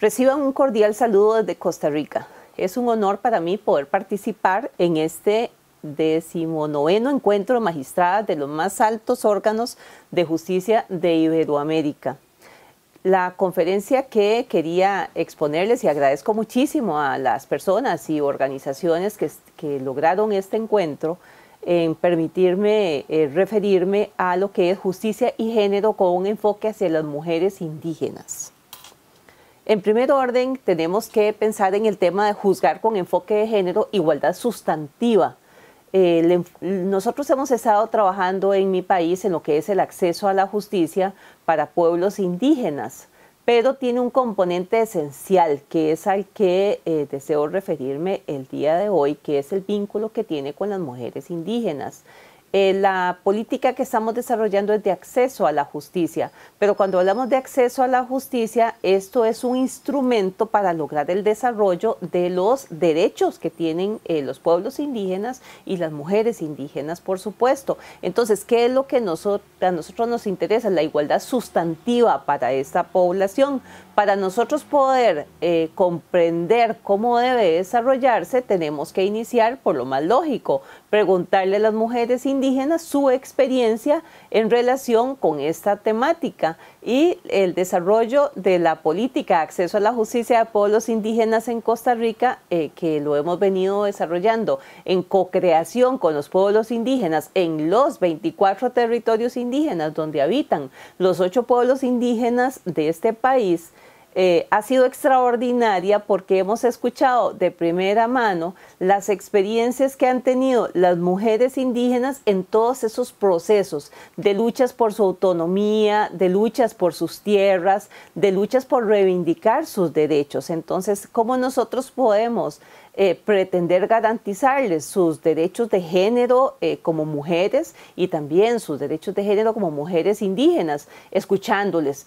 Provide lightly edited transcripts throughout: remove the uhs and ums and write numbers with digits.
Reciban un cordial saludo desde Costa Rica. Es un honor para mí poder participar en este 19º encuentro de magistradas de los más altos órganos de justicia de Iberoamérica. La conferencia que quería exponerles, y agradezco muchísimo a las personas y organizaciones que lograron este encuentro, en permitirme referirme a lo que es justicia y género con un enfoque hacia las mujeres indígenas. En primer orden, tenemos que pensar en el tema de juzgar con enfoque de género, igualdad sustantiva. Nosotros hemos estado trabajando en mi país en lo que es el acceso a la justicia para pueblos indígenas, pero tiene un componente esencial que es al que deseo referirme el día de hoy, que es el vínculo que tiene con las mujeres indígenas. La política que estamos desarrollando es de acceso a la justicia, pero cuando hablamos de acceso a la justicia, esto es un instrumento para lograr el desarrollo de los derechos que tienen los pueblos indígenas y las mujeres indígenas, por supuesto. Entonces, ¿qué es lo que a nosotros nos interesa? La igualdad sustantiva para esta población. Para nosotros poder comprender cómo debe desarrollarse, tenemos que iniciar por lo más lógico, preguntarle a las mujeres indígenas su experiencia en relación con esta temática y el desarrollo de la política de acceso a la justicia de pueblos indígenas en Costa Rica, que lo hemos venido desarrollando en co-creación con los pueblos indígenas en los 24 territorios indígenas donde habitan los 8 pueblos indígenas de este país. Ha sido extraordinaria porque hemos escuchado de primera mano las experiencias que han tenido las mujeres indígenas en todos esos procesos de luchas por su autonomía, de luchas por sus tierras, de luchas por reivindicar sus derechos. Entonces, ¿cómo nosotros podemos pretender garantizarles sus derechos de género como mujeres y también sus derechos de género como mujeres indígenas, escuchándoles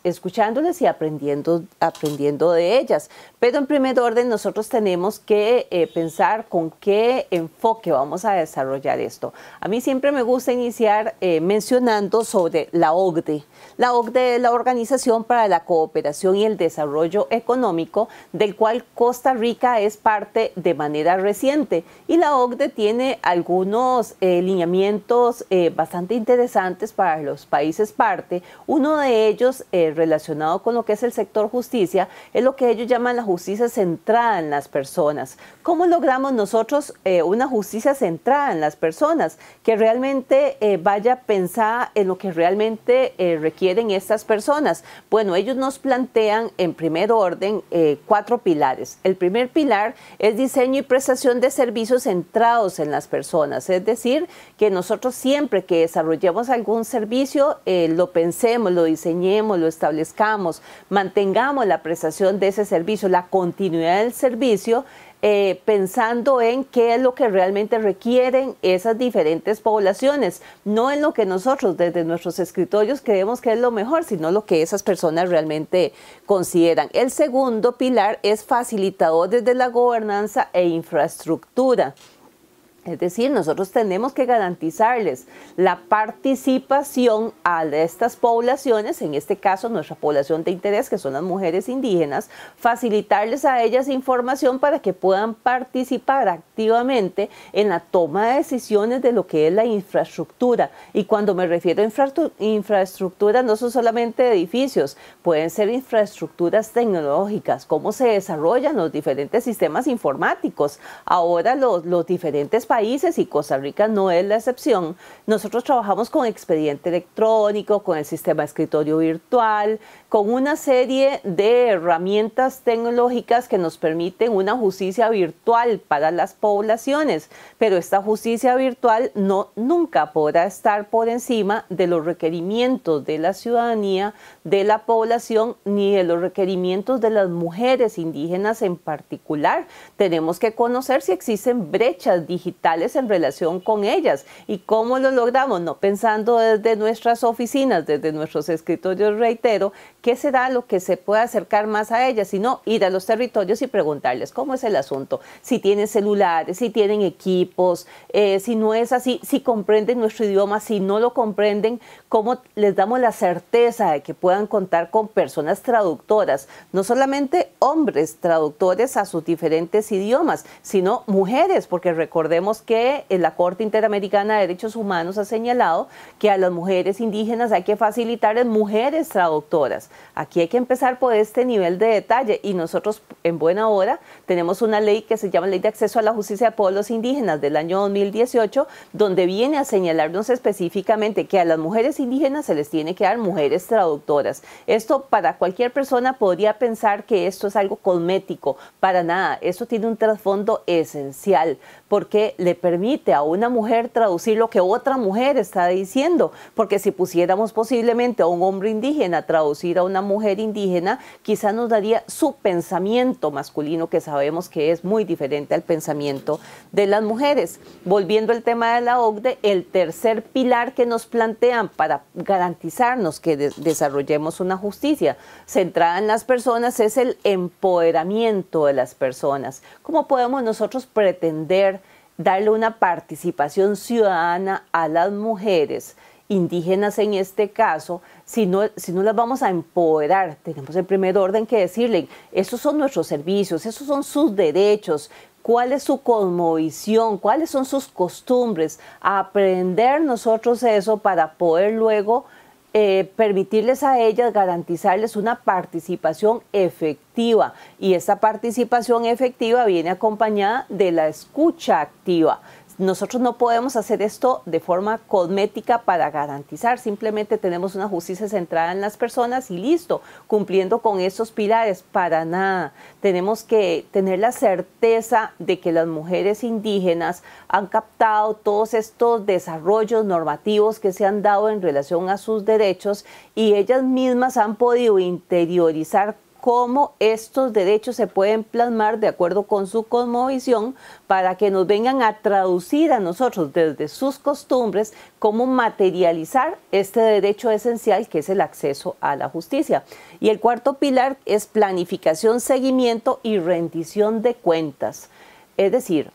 y aprendiendo de ellas? Pero en primer orden nosotros tenemos que pensar con qué enfoque vamos a desarrollar esto. A mí siempre me gusta iniciar mencionando sobre la OCDE. La OCDE es la Organización para la Cooperación y el Desarrollo Económico, del cual Costa Rica es parte de manera reciente, y la OCDE tiene algunos lineamientos bastante interesantes para los países parte. Uno de ellos relacionado con lo que es el sector justicia es lo que ellos llaman la justicia centrada en las personas. ¿Cómo logramos nosotros una justicia centrada en las personas que realmente vaya pensada en lo que realmente requieren estas personas? Bueno, ellos nos plantean en primer orden 4 pilares. El primer pilar es diseño y prestación de servicios centrados en las personas, es decir, que nosotros siempre que desarrollemos algún servicio lo pensemos, lo diseñemos, lo establezcamos, mantengamos la prestación de ese servicio, la continuidad del servicio, pensando en qué es lo que realmente requieren esas diferentes poblaciones, no en lo que nosotros desde nuestros escritorios creemos que es lo mejor, sino lo que esas personas realmente consideran. El segundo pilar es facilitador desde la gobernanza e infraestructura. Es decir, nosotros tenemos que garantizarles la participación a estas poblaciones, en este caso nuestra población de interés, que son las mujeres indígenas, facilitarles a ellas información para que puedan participar activamente en la toma de decisiones de lo que es la infraestructura. Y cuando me refiero a infraestructura, no son solamente edificios, pueden ser infraestructuras tecnológicas, cómo se desarrollan los diferentes sistemas informáticos. Ahora los diferentes países, y Costa Rica no es la excepción, nosotros trabajamos con expediente electrónico, con el sistema de escritorio virtual, con una serie de herramientas tecnológicas que nos permiten una justicia virtual para las poblaciones, pero esta justicia virtual nunca podrá estar por encima de los requerimientos de la ciudadanía, de la población, ni de los requerimientos de las mujeres indígenas en particular. Tenemos que conocer si existen brechas digitales vitales en relación con ellas. ¿Y cómo lo logramos? No pensando desde nuestras oficinas, desde nuestros escritorios, reitero, qué será lo que se puede acercar más a ellas, sino ir a los territorios y preguntarles cómo es el asunto, si tienen celulares, si tienen equipos, si no es así, si comprenden nuestro idioma, si no lo comprenden, cómo les damos la certeza de que puedan contar con personas traductoras, no solamente hombres traductores a sus diferentes idiomas, sino mujeres, porque recordemos que la Corte Interamericana de Derechos Humanos ha señalado que a las mujeres indígenas hay que facilitarles mujeres traductoras. Aquí hay que empezar por este nivel de detalle y nosotros en buena hora tenemos una ley que se llama Ley de Acceso a la Justicia de Pueblos Indígenas del año 2018, donde viene a señalarnos específicamente que a las mujeres indígenas se les tiene que dar mujeres traductoras. Esto para cualquier persona podría pensar que esto es algo cosmético, para nada, esto tiene un trasfondo esencial, porque le permite a una mujer traducir lo que otra mujer está diciendo, porque si pusiéramos posiblemente a un hombre indígena a traducir a una mujer indígena, quizá nos daría su pensamiento masculino, que sabemos que es muy diferente al pensamiento de las mujeres. Volviendo al tema de la OCDE, el tercer pilar que nos plantean para garantizarnos que desarrollemos una justicia centrada en las personas es el empoderamiento de las personas. ¿Cómo podemos nosotros pretender darle una participación ciudadana a las mujeres indígenas en este caso, si no las vamos a empoderar? Tenemos en primer orden que decirle, esos son nuestros servicios, esos son sus derechos, cuál es su cosmovisión, cuáles son sus costumbres, aprender nosotros eso para poder luego permitirles a ellas, garantizarles una participación efectiva, y esa participación efectiva viene acompañada de la escucha activa. Nosotros no podemos hacer esto de forma cosmética para garantizar, simplemente tenemos una justicia centrada en las personas y listo, cumpliendo con esos pilares, para nada. Tenemos que tener la certeza de que las mujeres indígenas han captado todos estos desarrollos normativos que se han dado en relación a sus derechos y ellas mismas han podido interiorizar cómo estos derechos se pueden plasmar de acuerdo con su cosmovisión para que nos vengan a traducir a nosotros desde sus costumbres cómo materializar este derecho esencial que es el acceso a la justicia. Y el cuarto pilar es planificación, seguimiento y rendición de cuentas. Es decir,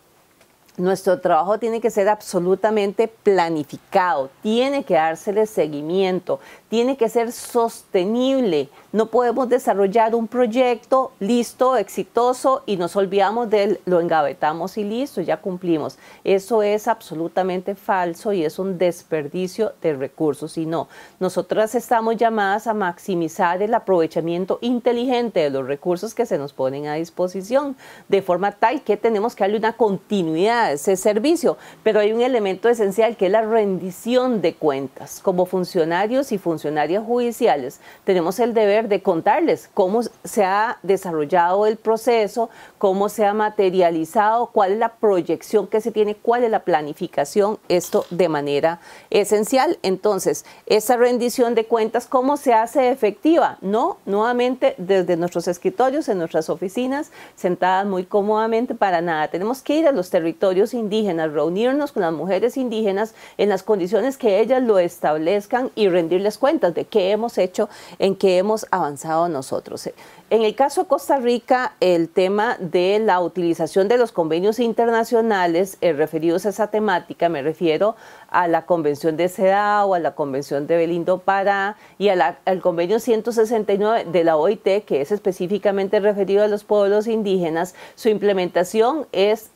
nuestro trabajo tiene que ser absolutamente planificado, tiene que dársele seguimiento, tiene que ser sostenible. No podemos desarrollar un proyecto listo, exitoso y nos olvidamos de él, lo engavetamos y listo, ya cumplimos. Eso es absolutamente falso y es un desperdicio de recursos. Y no, nosotras estamos llamadas a maximizar el aprovechamiento inteligente de los recursos que se nos ponen a disposición, de forma tal que tenemos que darle una continuidad a ese servicio. Pero hay un elemento esencial que es la rendición de cuentas. Como funcionarios y funcionarias judiciales tenemos el deber de contarles cómo se ha desarrollado el proceso, cómo se ha materializado, cuál es la proyección que se tiene, cuál es la planificación, esto de manera esencial. Entonces, esa rendición de cuentas, ¿cómo se hace efectiva? No, nuevamente desde nuestros escritorios, en nuestras oficinas, sentadas muy cómodamente, para nada. Tenemos que ir a los territorios indígenas, reunirnos con las mujeres indígenas en las condiciones que ellas lo establezcan y rendirles cuentas de qué hemos hecho, en qué hemos avanzado nosotros. En el caso de Costa Rica, el tema de la utilización de los convenios internacionales referidos a esa temática, me refiero a la Convención de CEDAW, a la Convención de Belín do Pará y al convenio 169 de la OIT, que es específicamente referido a los pueblos indígenas. Su implementación es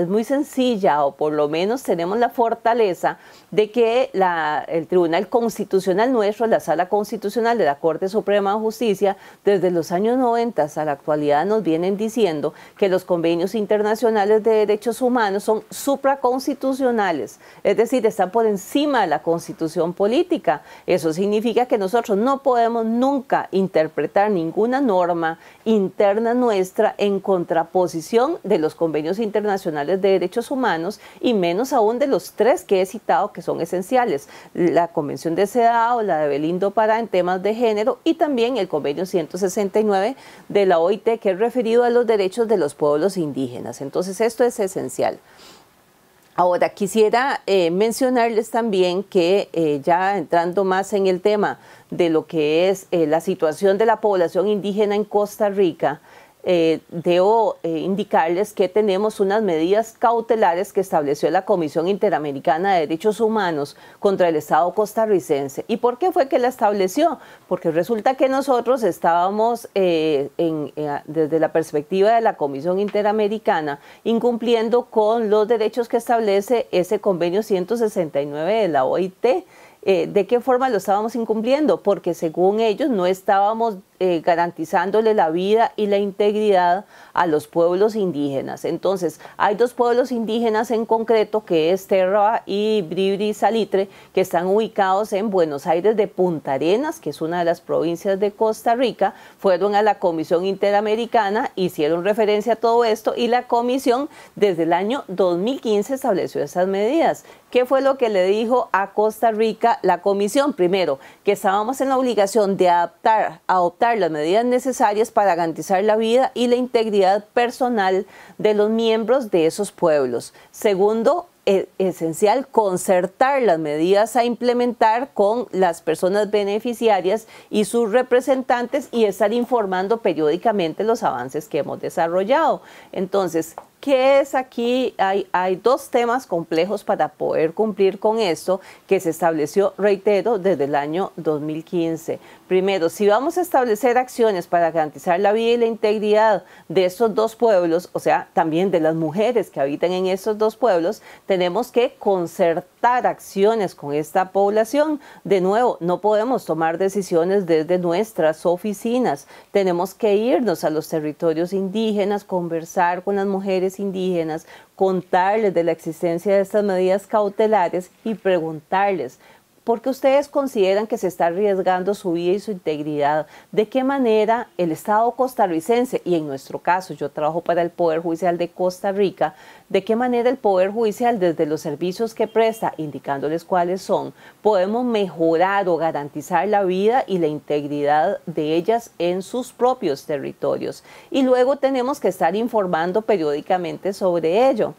muy sencilla, o por lo menos tenemos la fortaleza de que el Tribunal Constitucional nuestro, la Sala Constitucional de la Corte Suprema de Justicia, desde los años 90 a la actualidad nos vienen diciendo que los convenios internacionales de derechos humanos son supraconstitucionales, es decir, están por encima de la constitución política. Eso significa que nosotros no podemos nunca interpretar ninguna norma interna nuestra en contraposición de los convenios internacionales de derechos humanos, y menos aún de los tres que he citado que son esenciales: la Convención de CEDAW, la de Belín do Pará en temas de género, y también el convenio 169 de la OIT, que es referido a los derechos de los pueblos indígenas. Entonces esto es esencial. Ahora, quisiera mencionarles también que ya entrando más en el tema de lo que es la situación de la población indígena en Costa Rica, debo indicarles que tenemos unas medidas cautelares que estableció la Comisión Interamericana de Derechos Humanos contra el Estado costarricense. ¿Y por qué fue que la estableció? Porque resulta que nosotros estábamos, desde la perspectiva de la Comisión Interamericana, incumpliendo con los derechos que establece ese convenio 169 de la OIT. ¿De qué forma lo estábamos incumpliendo? Porque según ellos no estábamos garantizándole la vida y la integridad a los pueblos indígenas. Entonces, hay dos pueblos indígenas en concreto, que es Terra y Bribri Salitre, que están ubicados en Buenos Aires de Punta Arenas, que es una de las provincias de Costa Rica. Fueron a la Comisión Interamericana, hicieron referencia a todo esto y la Comisión desde el año 2015 estableció esas medidas. ¿Qué fue lo que le dijo a Costa Rica la Comisión? Primero, que estábamos en la obligación de adoptar las medidas necesarias para garantizar la vida y la integridad personal de los miembros de esos pueblos. Segundo, esencial concertar las medidas a implementar con las personas beneficiarias y sus representantes y estar informando periódicamente los avances que hemos desarrollado. Entonces, ¿qué es aquí? Hay dos temas complejos para poder cumplir con esto que se estableció, reitero, desde el año 2015. Primero, si vamos a establecer acciones para garantizar la vida y la integridad de estos dos pueblos, o sea, también de las mujeres que habitan en estos dos pueblos, tenemos que concertar acciones con esta población. De nuevo, no podemos tomar decisiones desde nuestras oficinas. Tenemos que irnos a los territorios indígenas, conversar con las mujeres indígenas, contarles de la existencia de estas medidas cautelares y preguntarles: ¿por qué ustedes consideran que se está arriesgando su vida y su integridad? ¿De qué manera el Estado costarricense, y en nuestro caso yo trabajo para el Poder Judicial de Costa Rica, de qué manera el Poder Judicial, desde los servicios que presta, indicándoles cuáles son, podemos mejorar o garantizar la vida y la integridad de ellas en sus propios territorios? Y luego tenemos que estar informando periódicamente sobre ello.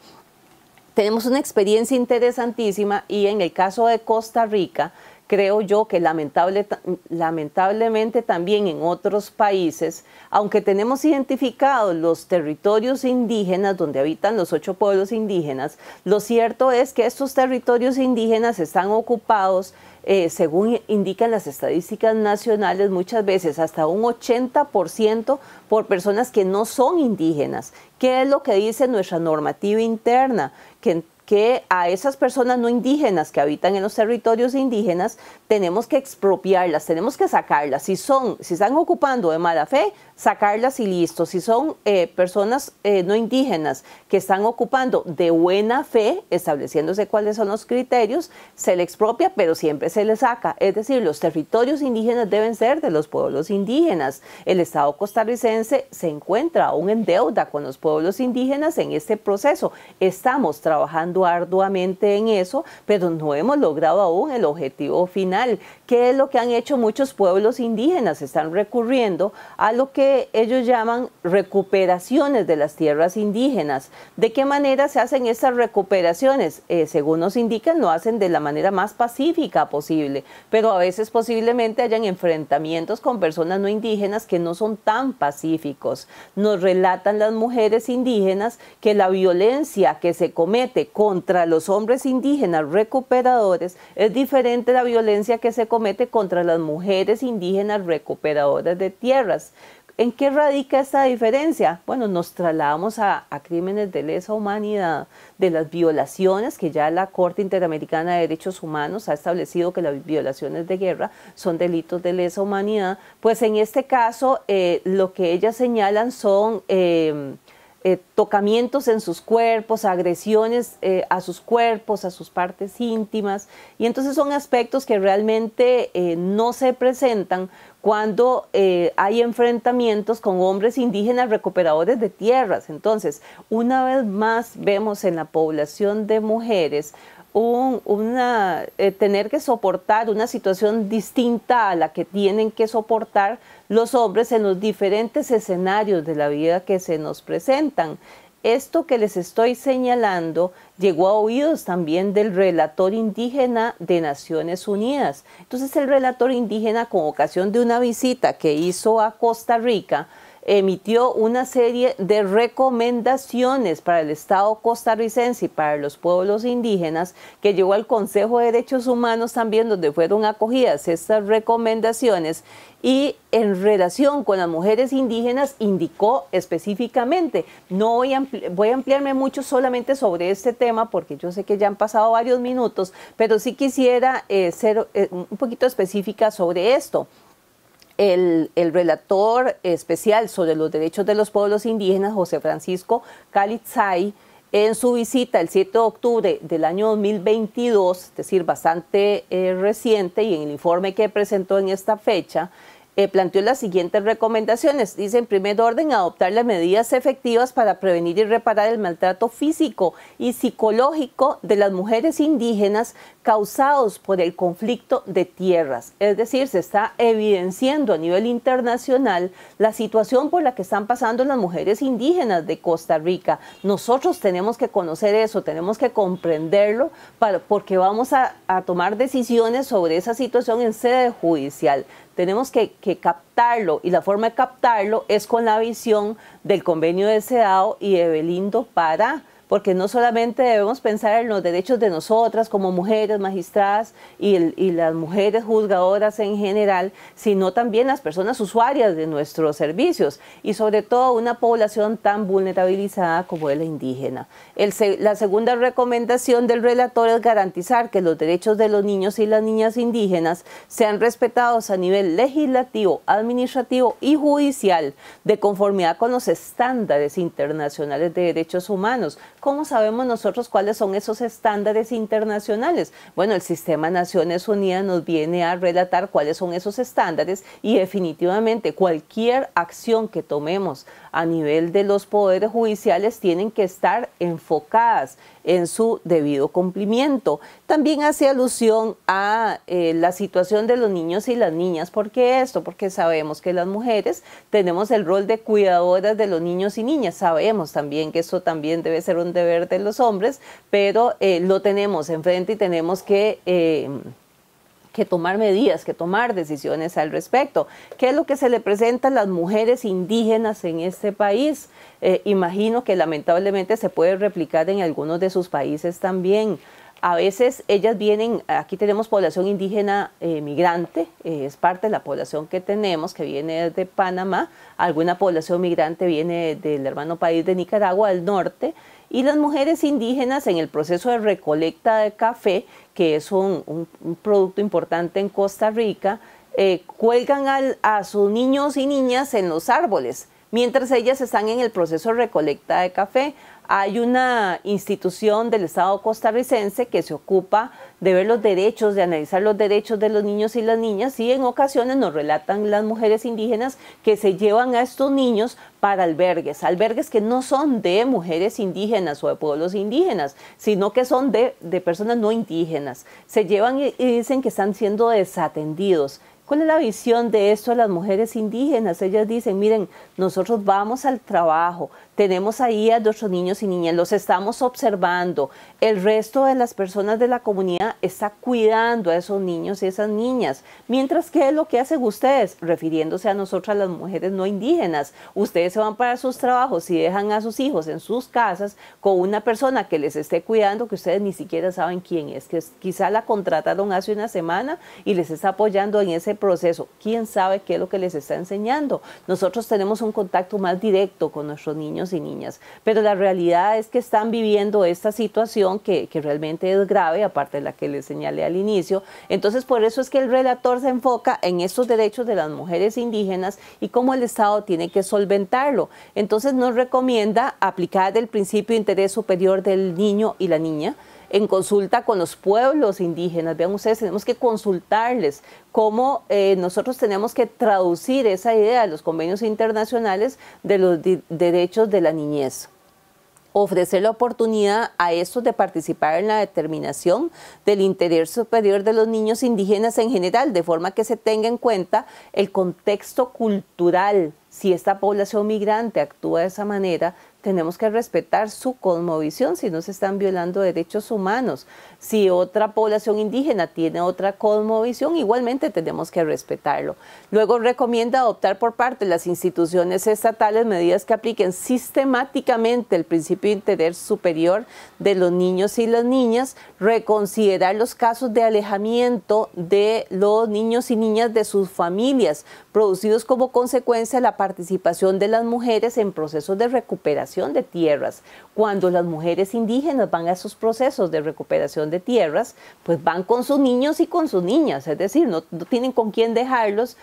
Tenemos una experiencia interesantísima y en el caso de Costa Rica, creo yo que lamentablemente también en otros países, aunque tenemos identificados los territorios indígenas donde habitan los 8 pueblos indígenas, lo cierto es que estos territorios indígenas están ocupados, según indican las estadísticas nacionales, muchas veces hasta un 80% por personas que no son indígenas. ¿Qué es lo que dice nuestra normativa interna? Que a esas personas no indígenas que habitan en los territorios indígenas tenemos que expropiarlas, tenemos que sacarlas. Si están ocupando de mala fe, sacarlas y listo. Si son personas no indígenas que están ocupando de buena fe, estableciéndose cuáles son los criterios, se le expropia, pero siempre se le saca. Es decir, los territorios indígenas deben ser de los pueblos indígenas. El Estado costarricense se encuentra aún en deuda con los pueblos indígenas en este proceso. Estamos trabajando arduamente en eso, pero no hemos logrado aún el objetivo final. ¿Qué es lo que han hecho muchos pueblos indígenas? Están recurriendo a lo que ellos llaman recuperaciones de las tierras indígenas. ¿De qué manera se hacen estas recuperaciones? Según nos indican, lo hacen de la manera más pacífica posible, pero a veces posiblemente hayan enfrentamientos con personas no indígenas que no son tan pacíficos. Nos relatan las mujeres indígenas que la violencia que se comete contra los hombres indígenas recuperadores es diferente a la violencia que se comete contra las mujeres indígenas recuperadoras de tierras. ¿En qué radica esta diferencia? Bueno, nos trasladamos a crímenes de lesa humanidad, de las violaciones que ya la Corte Interamericana de Derechos Humanos ha establecido que las violaciones de guerra son delitos de lesa humanidad. Pues en este caso lo que ellas señalan son tocamientos en sus cuerpos, agresiones a sus cuerpos, a sus partes íntimas, y entonces son aspectos que realmente no se presentan cuando hay enfrentamientos con hombres indígenas recuperadores de tierras. Entonces, una vez más vemos en la población de mujeres tener que soportar una situación distinta a la que tienen que soportar los hombres en los diferentes escenarios de la vida que se nos presentan. Esto que les estoy señalando llegó a oídos también del relator indígena de Naciones Unidas. Entonces el relator indígena, con ocasión de una visita que hizo a Costa Rica, emitió una serie de recomendaciones para el Estado costarricense y para los pueblos indígenas, que llegó al Consejo de Derechos Humanos también, donde fueron acogidas estas recomendaciones, y en relación con las mujeres indígenas indicó específicamente, no voy a ampliarme mucho solamente sobre este tema porque yo sé que ya han pasado varios minutos, pero sí quisiera ser un poquito específica sobre esto. El relator especial sobre los derechos de los pueblos indígenas, José Francisco Calitzay, en su visita el 7 de octubre del año 2022, es decir, bastante reciente, y en el informe que presentó en esta fecha, planteó las siguientes recomendaciones. Dice, en primer orden, adoptar las medidas efectivas para prevenir y reparar el maltrato físico y psicológico de las mujeres indígenas causados por el conflicto de tierras. Es decir, se está evidenciando a nivel internacional la situación por la que están pasando las mujeres indígenas de Costa Rica. Nosotros tenemos que conocer eso, tenemos que comprenderlo, porque vamos a tomar decisiones sobre esa situación en sede judicial. Tenemos que captarlo, y la forma de captarlo es con la visión del convenio de CEDAW y de Belindo Pará, porque no solamente debemos pensar en los derechos de nosotras como mujeres magistradas y las mujeres juzgadoras en general, sino también las personas usuarias de nuestros servicios, y sobre todo una población tan vulnerabilizada como es la indígena. La segunda recomendación del relator es garantizar que los derechos de los niños y las niñas indígenas sean respetados a nivel legislativo, administrativo y judicial, de conformidad con los estándares internacionales de derechos humanos. ¿Cómo sabemos nosotros cuáles son esos estándares internacionales? Bueno, el Sistema de Naciones Unidas nos viene a relatar cuáles son esos estándares, y definitivamente cualquier acción que tomemos a nivel de los poderes judiciales tienen que estar enfocadas en su debido cumplimiento. También hace alusión a la situación de los niños y las niñas. ¿Por qué esto? Porque sabemos que las mujeres tenemos el rol de cuidadoras de los niños y niñas. Sabemos también que eso también debe ser un deber de los hombres, pero lo tenemos enfrente y tenemos que tomar medidas, que tomar decisiones al respecto. ¿Qué es lo que se le presenta a las mujeres indígenas en este país? Imagino que lamentablemente se puede replicar en algunos de sus países también. A veces ellas vienen, aquí tenemos población indígena migrante, es parte de la población que tenemos, que viene desde Panamá. Alguna población migrante viene del hermano país de Nicaragua, del norte. Y las mujeres indígenas, en el proceso de recolecta de café, que es un producto importante en Costa Rica, cuelgan a sus niños y niñas en los árboles, mientras ellas están en el proceso de recolecta de café. Hay una institución del Estado costarricense que se ocupa de ver los derechos, de analizar los derechos de los niños y las niñas, y en ocasiones nos relatan las mujeres indígenas que se llevan a estos niños para albergues que no son de mujeres indígenas o de pueblos indígenas, sino que son de personas no indígenas. Se llevan y dicen que están siendo desatendidos. ¿Cuál es la visión de esto de las mujeres indígenas? Ellas dicen, miren, nosotros vamos al trabajo, tenemos ahí a nuestros niños y niñas, los estamos observando, el resto de las personas de la comunidad está cuidando a esos niños y esas niñas, mientras que es lo que hacen ustedes, refiriéndose a nosotras las mujeres no indígenas. Ustedes se van para sus trabajos y dejan a sus hijos en sus casas con una persona que les esté cuidando, que ustedes ni siquiera saben quién es, que quizá la contrataron hace una semana y les está apoyando en ese proceso. ¿Quién sabe qué es lo que les está enseñando? Nosotros tenemos un contacto más directo con nuestros niños y niñas, pero la realidad es que están viviendo esta situación que realmente es grave, aparte de la que les señalé al inicio. Entonces, por eso es que el relator se enfoca en estos derechos de las mujeres indígenas y cómo el Estado tiene que solventarlo. Entonces, nos recomienda aplicar el principio de interés superior del niño y la niña en consulta con los pueblos indígenas. Vean ustedes, tenemos que consultarles cómo nosotros tenemos que traducir esa idea de los convenios internacionales de los derechos de la niñez. Ofrecer la oportunidad a estos de participar en la determinación del interés superior de los niños indígenas en general, de forma que se tenga en cuenta el contexto cultural. Si esta población migrante actúa de esa manera, tenemos que respetar su cosmovisión si no se están violando derechos humanos. Si otra población indígena tiene otra cosmovisión, igualmente tenemos que respetarlo. Luego recomienda adoptar por parte de las instituciones estatales medidas que apliquen sistemáticamente el principio de interés superior de los niños y las niñas, reconsiderar los casos de alejamiento de los niños y niñas de sus familias, producidos como consecuencia de la participación de las mujeres en procesos de recuperación de tierras. Cuando las mujeres indígenas van a esos procesos de recuperación de tierras, pues van con sus niños y con sus niñas, es decir, no tienen con quién dejarlos,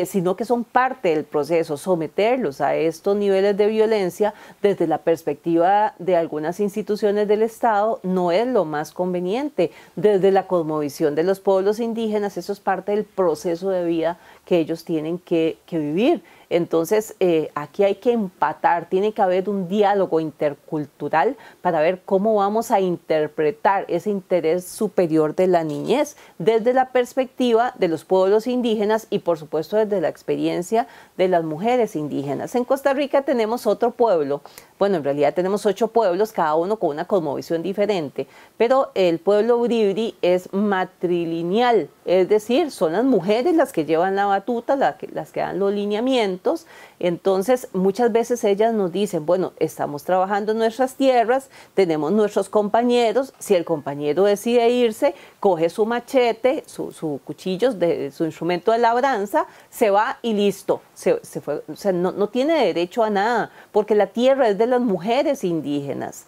sino que son parte del proceso. Someterlos a estos niveles de violencia desde la perspectiva de algunas instituciones del Estado no es lo más conveniente. Desde la cosmovisión de los pueblos indígenas, eso es parte del proceso de vida que ellos tienen que vivir. Entonces, aquí hay que empatar, tiene que haber un diálogo intercultural para ver cómo vamos a interpretar ese interés superior de la niñez desde la perspectiva de los pueblos indígenas y, por supuesto, desde la experiencia de las mujeres indígenas. En Costa Rica tenemos otro pueblo, bueno, en realidad tenemos 8 pueblos, cada uno con una cosmovisión diferente, pero el pueblo Bribri es matrilineal, es decir, son las mujeres las que llevan la batuta, las que dan los lineamientos. Entonces muchas veces ellas nos dicen, bueno, estamos trabajando en nuestras tierras, tenemos nuestros compañeros, si el compañero decide irse, coge su machete, su cuchillo, su instrumento de labranza, se va y listo, se fue. O sea, no tiene derecho a nada, porque la tierra es de las mujeres indígenas.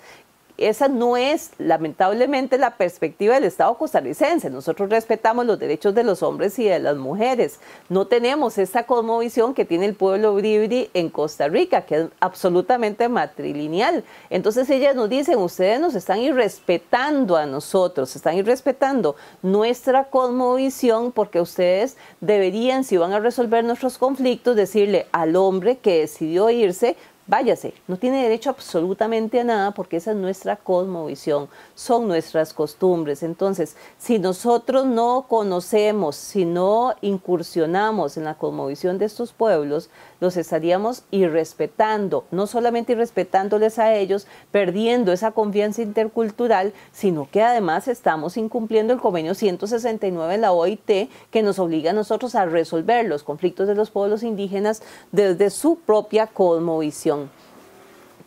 Esa no es, lamentablemente, la perspectiva del Estado costarricense. Nosotros respetamos los derechos de los hombres y de las mujeres. No tenemos esta cosmovisión que tiene el pueblo bribri en Costa Rica, que es absolutamente matrilineal. Entonces ellas nos dicen, ustedes nos están irrespetando a nosotros, están irrespetando nuestra cosmovisión, porque ustedes deberían, si van a resolver nuestros conflictos, decirle al hombre que decidió irse, váyase, no tiene derecho absolutamente a nada porque esa es nuestra cosmovisión, son nuestras costumbres. Entonces, si nosotros no conocemos, si no incursionamos en la cosmovisión de estos pueblos, los estaríamos irrespetando, no solamente irrespetándoles a ellos, perdiendo esa confianza intercultural, sino que además estamos incumpliendo el convenio 169 de la OIT, que nos obliga a nosotros a resolver los conflictos de los pueblos indígenas desde su propia cosmovisión.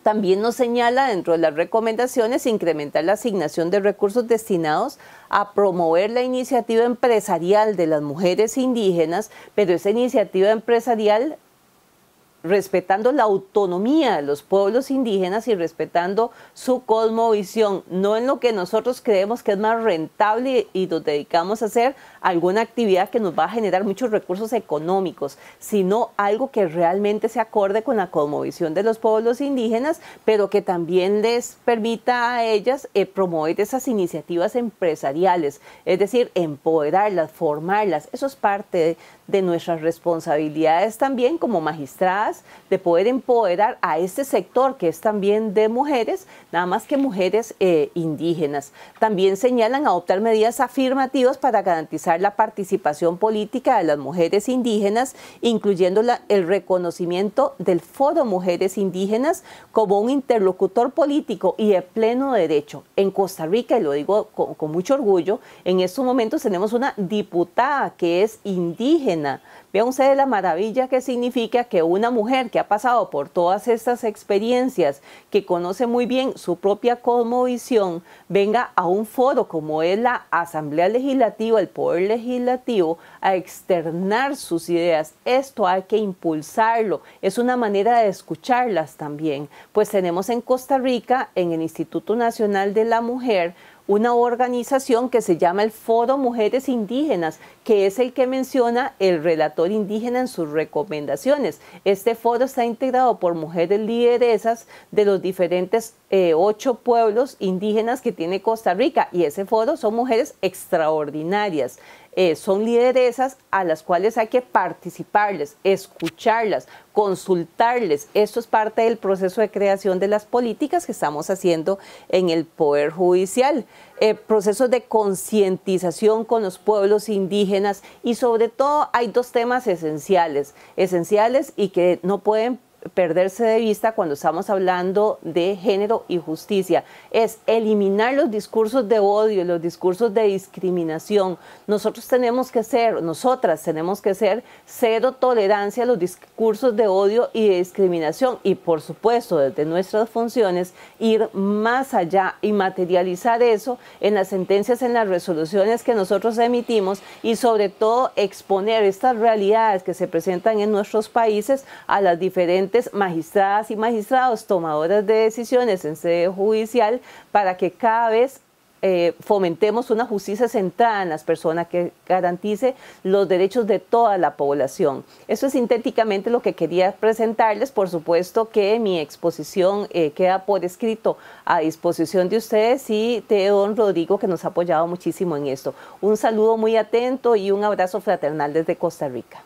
También nos señala dentro de las recomendaciones incrementar la asignación de recursos destinados a promover la iniciativa empresarial de las mujeres indígenas, pero esa iniciativa empresarial respetando la autonomía de los pueblos indígenas y respetando su cosmovisión, no en lo que nosotros creemos que es más rentable y nos dedicamos a hacer alguna actividad que nos va a generar muchos recursos económicos, sino algo que realmente se acorde con la cosmovisión de los pueblos indígenas, pero que también les permita a ellas promover esas iniciativas empresariales, es decir, empoderarlas, formarlas. Eso es parte de nuestras responsabilidades también como magistradas, de poder empoderar a este sector que es también de mujeres, nada más que mujeres indígenas. También señalan adoptar medidas afirmativas para garantizar la participación política de las mujeres indígenas, incluyendo el reconocimiento del Foro Mujeres Indígenas como un interlocutor político y de pleno derecho. En Costa Rica, y lo digo con mucho orgullo, en estos momentos tenemos una diputada que es indígena. Vean ustedes la maravilla que significa que una mujer que ha pasado por todas estas experiencias, que conoce muy bien su propia cosmovisión, venga a un foro como es la Asamblea Legislativa, el Poder Legislativo, a externar sus ideas. Esto hay que impulsarlo, es una manera de escucharlas también. Pues tenemos en Costa Rica, en el Instituto Nacional de la Mujer, una organización que se llama el Foro Mujeres Indígenas, que es el que menciona el relator indígena en sus recomendaciones. Este foro está integrado por mujeres lideresas de los diferentes 8 pueblos indígenas que tiene Costa Rica, y ese foro son mujeres extraordinarias. Son lideresas a las cuales hay que participarles, escucharlas, consultarles. Esto es parte del proceso de creación de las políticas que estamos haciendo en el Poder Judicial. Procesos de concientización con los pueblos indígenas, y sobre todo hay 2 temas esenciales y que no pueden perderse de vista cuando estamos hablando de género y justicia. Es eliminar los discursos de odio, los discursos de discriminación. Nosotras tenemos que ser cero tolerancia a los discursos de odio y de discriminación. Y por supuesto, desde nuestras funciones, ir más allá y materializar eso en las sentencias, en las resoluciones que nosotros emitimos y sobre todo exponer estas realidades que se presentan en nuestros países a las diferentes magistradas y magistrados tomadoras de decisiones en sede judicial para que cada vez fomentemos una justicia centrada en las personas que garantice los derechos de toda la población. Eso es sintéticamente lo que quería presentarles. Por supuesto que mi exposición queda por escrito a disposición de ustedes y de don Rodrigo, que nos ha apoyado muchísimo en esto. Un saludo muy atento y un abrazo fraternal desde Costa Rica.